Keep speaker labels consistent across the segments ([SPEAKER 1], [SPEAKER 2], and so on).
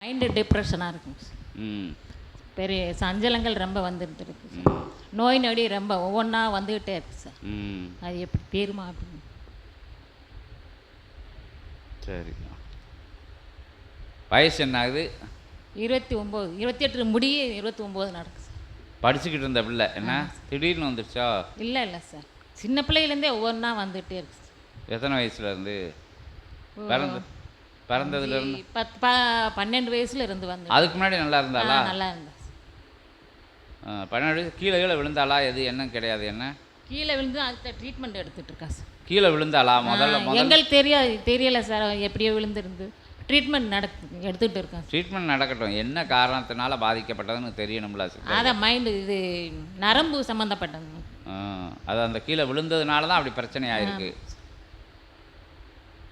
[SPEAKER 1] Mind டிப்ரெஷனாக இருக்குங்க sir.
[SPEAKER 2] ம்
[SPEAKER 1] பெரிய சஞ்சலங்கள் ரொம்ப வந்துட்டு இருக்கு சார்.
[SPEAKER 2] ம்
[SPEAKER 1] நோய் நொடி ரொம்ப ஒவ்வொன்றா வந்துக்கிட்டே இருக்கு சார்.
[SPEAKER 2] ம்
[SPEAKER 1] அது எப்படி தீருமா அப்படின்னு.
[SPEAKER 2] சரி. வயசு என்ன ஆகுது?
[SPEAKER 1] 29 28 முடிய 29 நடக்கு சார்.
[SPEAKER 2] படிச்சுக்கிட்டு இருந்த பிள்ளை என்ன திடீர்னு வந்துருச்சா?
[SPEAKER 1] இல்லை இல்லை சார், சின்ன பிள்ளையிலேருந்தே ஒவ்வொன்றா வந்துகிட்டே இருக்கு சார்.
[SPEAKER 2] எத்தனை வயசுல இருந்து? பிறந்ததுலேருந்து
[SPEAKER 1] 12 வயசுல இருந்து வந்து.
[SPEAKER 2] அதுக்கு முன்னாடி நல்லா இருந்தாளா?
[SPEAKER 1] நல்லா இருந்தா சார்.
[SPEAKER 2] 12 வயசு கீழே விழுந்தாளா? எது என்ன கிடையாது என்ன
[SPEAKER 1] கீழே விழுந்து அதுக்கு ட்ரீட்மெண்ட் எடுத்துகிட்டு இருக்கா சார்.
[SPEAKER 2] கீழே விழுந்தாளா? முதல்ல
[SPEAKER 1] எங்களுக்கு தெரியலை சார், எப்படியோ விழுந்திருந்து ட்ரீட்மெண்ட் எடுத்துகிட்டு இருக்கேன்.
[SPEAKER 2] ட்ரீட்மெண்ட் நடக்கட்டும். என்ன காரணத்தினால பாதிக்கப்பட்டதுன்னு தெரியணும்ல.
[SPEAKER 1] அதான் மைண்டு இது நரம்பு சம்மந்தப்பட்டது.
[SPEAKER 2] அது அந்த கீழே விழுந்ததுனால தான் அப்படி பிரச்சனை ஆயிருக்கு.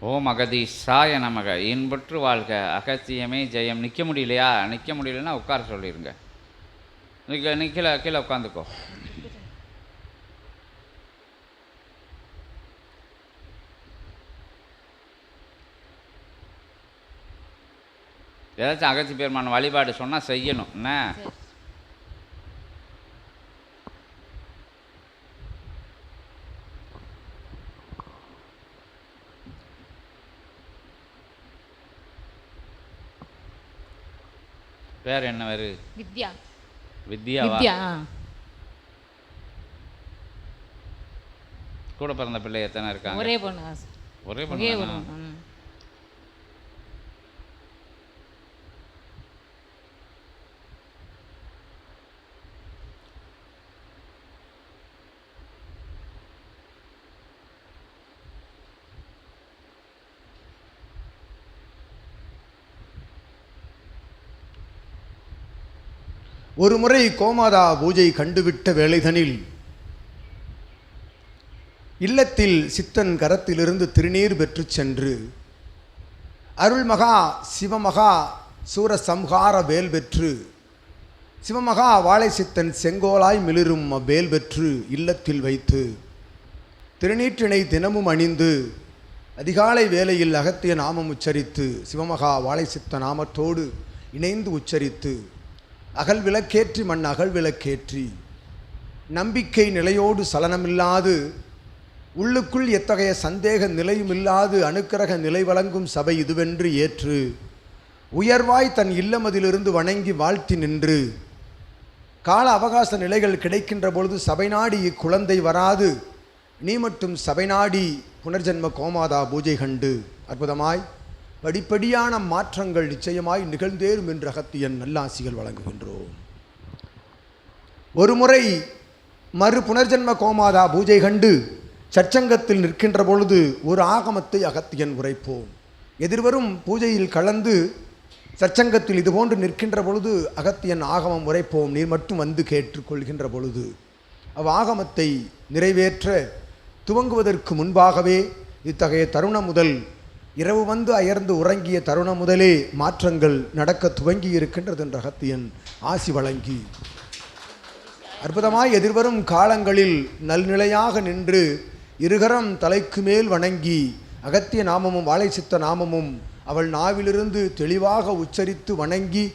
[SPEAKER 2] ஓம் அகதீஷாய நமக. இன்பற்று வாழ்க அகத்தியமே ஜெயம். நிற்க முடியலையா? நிற்க முடியலன்னா உட்கார சொல்லிடுங்க. நீ கீழே உட்காந்துக்கோ. ஏதாச்சும் அகத்தி பெருமான வழிபாடு சொன்னால் செய்யணும் என்ன. பேர் என்ன வேறு?
[SPEAKER 1] வித்யா.
[SPEAKER 2] வித்யா. கூட பிறந்த பிள்ளை எத்தனை இருக்காங்க?
[SPEAKER 1] ஒரே பொண்ணு.
[SPEAKER 2] ஒரே பொண்ணு.
[SPEAKER 3] ஒருமுறை கோமாதா பூஜை கண்டுவிட்ட வேளைதனில் இல்லத்தில் சித்தன் கரத்திலிருந்து திருநீர் பெற்று சென்று அருள்மகா சிவமகா சூரசம்ஹார வேல் பெற்று சிவமகா வாழை சித்தன் செங்கோலாய் மிளிரும் வேல் பெற்று இல்லத்தில் வைத்து திருநீற்றினை தினமும் அணிந்து அதிகாலை வேளையில் அகத்திய நாமம் உச்சரித்து சிவமகா வாழை சித்த நாமத்தோடு இணைந்து உச்சரித்து அகல் விளக்கேற்றி மண் அகல் விளக்கேற்றி நம்பிக்கை நிலையோடு சலனமில்லாது உள்ளுக்குள் எத்தகைய சந்தேக நிலையுமில்லாது அணுக்கரக நிலை வழங்கும் சபை இதுவென்று ஏற்று உயர்வாய் தன் இல்லமதிலிருந்து வணங்கி வாழ்த்தி நின்று கால அவகாச நிலைகள் கிடைக்கின்ற பொழுது சபை நாடி இக்குழந்தை வராது, நீ மட்டும் சபை நாடி புனர்ஜென்ம கோமாதா பூஜை கண்டு அற்புதமாய் படிப்படியான மாற்றங்கள் நிச்சயமாய் நிகழ்ந்தேறும் என்று அகத்தியன் நல்லாசிகள் வழங்குகின்றோம். ஒருமுறை மறு புனர்ஜென்ம கோமாதா பூஜை கண்டு சச்சங்கத்தில் நிற்கின்ற பொழுது ஒரு ஆகமத்தை அகத்தியன் உரைப்போம். எதிர்வரும் பூஜையில் கலந்து சச்சங்கத்தில் இதுபோன்று நிற்கின்ற பொழுது அகத்தியன் ஆகமம் உரைப்போம், நீர் மட்டும் வந்து கேட்டுக்கொள்கின்ற பொழுது ஆகமத்தை நிறைவேற்ற துவங்குவதற்கு முன்பாகவே இத்தகைய தருணம் முதல் இரவு வந்து அயர்ந்து உறங்கிய தருணம் முதலே மாற்றங்கள் நடக்க துவங்கி இருக்கின்றது என்ற அகத்தியன் ஆசி வழங்கி அற்புதமாய் எதிர்வரும் காலங்களில் நல்நிலையாக நின்று இருகரம் தலைக்கு மேல் வணங்கி அகத்திய நாமமும் வாழை சித்த நாமமும் அவள் நாவிலிருந்து தெளிவாக உச்சரித்து வணங்கி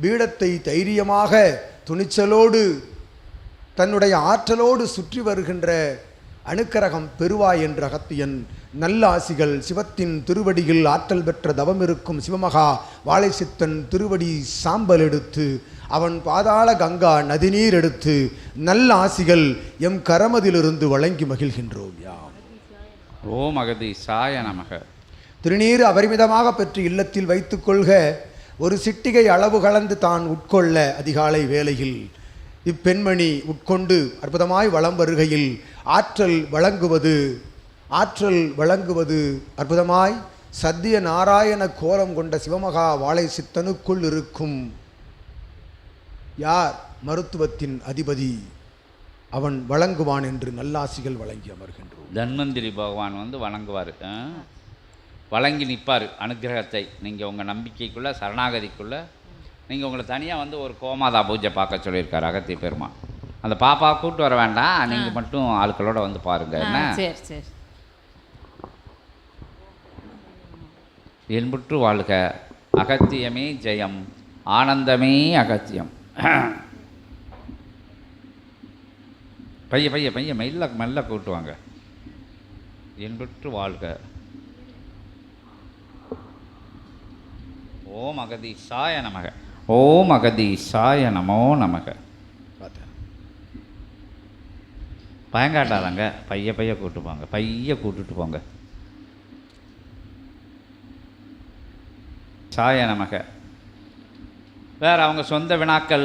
[SPEAKER 3] பீடத்தை தைரியமாக துணிச்சலோடு தன்னுடைய ஆற்றலோடு சுற்றி வருகின்ற அணுக்கரகம் பெறுவாய் என்ற அகத்தியன் நல்ல ஆசிகள் சிவத்தின் திருவடியில் ஆற்றல் பெற்ற தவம் இருக்கும் சிவமகா வாழை சித்தன் திருவடி சாம்பல் எடுத்து அவன் பாதாள கங்கா நதிநீர் எடுத்து நல்ல ஆசிகள் எம் கரமதிலிருந்து வழங்கி மகிழ்கின்றோம். யாம்
[SPEAKER 2] ஓம் அகதீஷாய நமக.
[SPEAKER 3] திருநீர் அபரிமிதமாக பெற்று இல்லத்தில் வைத்துக் கொள்க. ஒரு சிட்டிகை அளவு கலந்து தான் உட்கொள்ள அதிகாலை வேளையில் இப்பெண்மணி உட்கொண்டு அற்புதமாய் வலம் வருகையில் ஆற்றல் வழங்குவது அற்புதமாய் சத்திய நாராயண கோலம் கொண்ட சிவமகா வாழை சித்தனுக்குள் இருக்கும் யார் மருத்துவத்தின் அதிபதி அவன் வழங்குவான் என்று நல்லாசிகள் வழங்கி அமர்கின்றோம்.
[SPEAKER 2] தன்வந்திரி பகவான் வந்து வணங்குவார், வழங்கி நிற்பார் அனுகிரகத்தை. நீங்கள் உங்கள் நம்பிக்கைக்குள்ளே சரணாகதிக்குள்ளே நீங்கள் உங்களை தனியாக வந்து ஒரு கோமாதா பூஜை பார்க்க சொல்லியிருக்காரு அகத்திய பெருமான். அந்த பாப்பா கூப்பிட்டு வர வேண்டாம், நீங்கள் மட்டும் ஆட்களோட வந்து பாருங்க. என்ன
[SPEAKER 1] சரி.
[SPEAKER 2] என்புற்று வாழ்க அகத்தியமே ஜெயம், ஆனந்தமே அகத்தியம். பைய பைய பைய மெல்ல மெல்ல கூட்டுவாங்க. இன்புற்று வாழ்க. ஓம் அகதீசாய நமக. ஓம் அகதீசாய நமோ நமக. பயங்காட்டாதாங்க, பைய பைய கூட்டுப்பாங்க, பைய கூட்டுட்டு போங்க. சாய நமக. வேறு அவங்க சொந்த வினாக்கள்